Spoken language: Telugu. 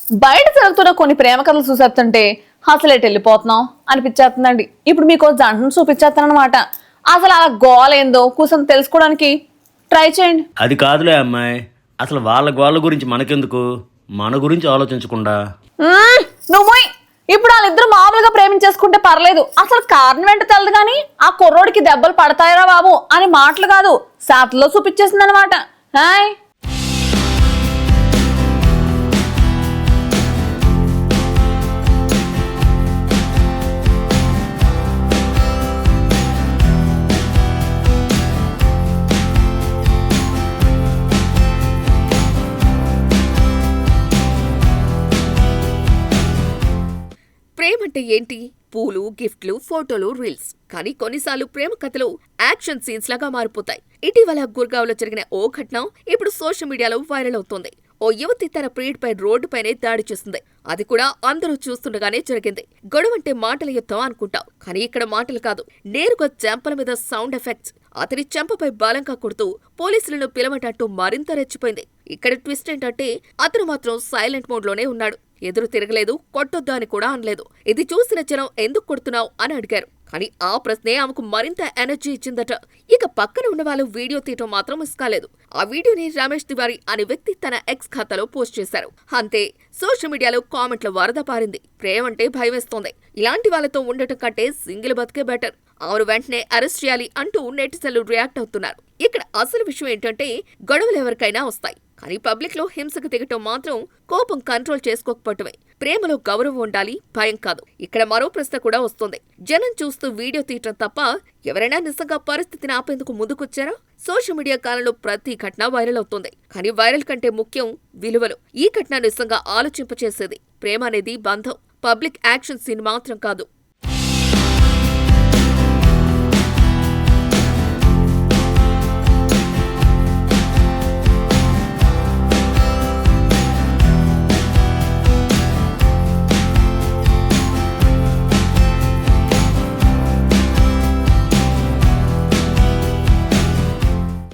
బయట జరుగుతున్న కొన్ని ప్రేమ కథలు చూసేస్తుంటే అసలు ఎటు వెళ్ళిపోతున్నాం అనిపించేస్తుందండి. ఇప్పుడు మీకు జంటను చూపించేస్తాను అనమాట. అసలు అలా గోలేందో కూర్చొని తెలుసుకోవడానికి ట్రై చేయండి. అది కాదులే అమ్మాయి, అసలు వాళ్ళ గోళ్ళ గురించి మనకెందుకు, మన గురించి ఆలోచించకుండా. నువ్వు ఇప్పుడు వాళ్ళిద్దరు మామూలుగా ప్రేమించేసుకుంటే పర్లేదు, అసలు కారణం ఏంటో తెలదు కానీ ఆ కుర్రోడికి దెబ్బలు పడతాయరా బాబు అని మాటలు కాదు శాతలో చూపించేసింది అనమాట. హాయ్ ప్రేమంటే ఏంటి? పూలు, గిఫ్ట్లు, ఫోటోలు, రీల్స్. కానీ కొన్నిసార్లు ప్రేమ కథలు యాక్షన్ సీన్స్ లాగా మారిపోతాయి. ఇటీవల గుర్గావ్లో జరిగిన ఓ ఘటన ఇప్పుడు సోషల్ మీడియాలో వైరల్ అవుతోంది. ఓ యువతి తన ప్రియుడిపై రోడ్డుపైనే దాడి చేసింది. అది కూడా అందరూ చూస్తుండగానే జరిగింది. గొడవంటే మాటల యుద్ధం అనుకుంటాం, కానీ ఇక్కడ మాటలు కాదు, నేరుగా చెంపల మీద సౌండ్ ఎఫెక్ట్స్. అతని చెంపపై బలంగా కొడుతూ పోలీసులను పిలవటంటూ మరింత రెచ్చిపోయింది. ఇక్కడ ట్విస్ట్ ఏంటంటే అతను మాత్రం సైలెంట్ మోడ్లోనే ఉన్నాడు. ఎదురు తిరగలేదు, కొట్టొద్దు అని కూడా అనలేదు. ఇది చూసిన జనం ఎందుకు కొడుతున్నావు అని అడిగారు. కానీ ఆ ప్రశ్నే ఆమెకు మరింత ఎనర్జీ ఇచ్చిందట. ఇక పక్కన ఉన్న వాళ్ళు వీడియో తీయటం మాత్రం మిస్ కాలేదు. ఆ వీడియోని రమేష్ తివారీ అనే వ్యక్తి తన ఎక్స్ ఖాతాలో పోస్ట్ చేశారు. అంతే, సోషల్ మీడియాలో కామెంట్ల వరద పారింది. ప్రేమంటే భయమేస్తోంది, ఇలాంటి వాళ్ళతో ఉండటం కంటే సింగిల్ బతికే బెటర్, ఆమెను వెంటనే అరెస్ట్ చేయాలి అంటూ నెటిజన్లు రియాక్ట్ అవుతున్నారు. ఇక్కడ అసలు విషయం ఏంటంటే గొడవలు ఎవరికైనా వస్తాయి, కానీ పబ్లిక్ లో హింసకు దిగటం మాత్రం కోపం కంట్రోల్ చేసుకోకపోవటమే. ప్రేమలో గౌరవం ఉండాలి, భయం కాదు. ఇక్కడ మరో ప్రశ్న కూడా వస్తుంది. జనం చూస్తూ వీడియో తీయటం తప్ప ఎవరైనా నిజంగా పరిస్థితిని ఆపేందుకు ముందుకొచ్చారా? సోషల్ మీడియా కాలంలో ప్రతి ఘటన వైరల్ అవుతుంది, కానీ వైరల్ కంటే ముఖ్యం విలువలు. ఈ ఘటన నిజంగా ఆలోచింపచేసేది. ప్రేమ అనేది బంధం, పబ్లిక్ యాక్షన్ సీన్ మాత్రం కాదు.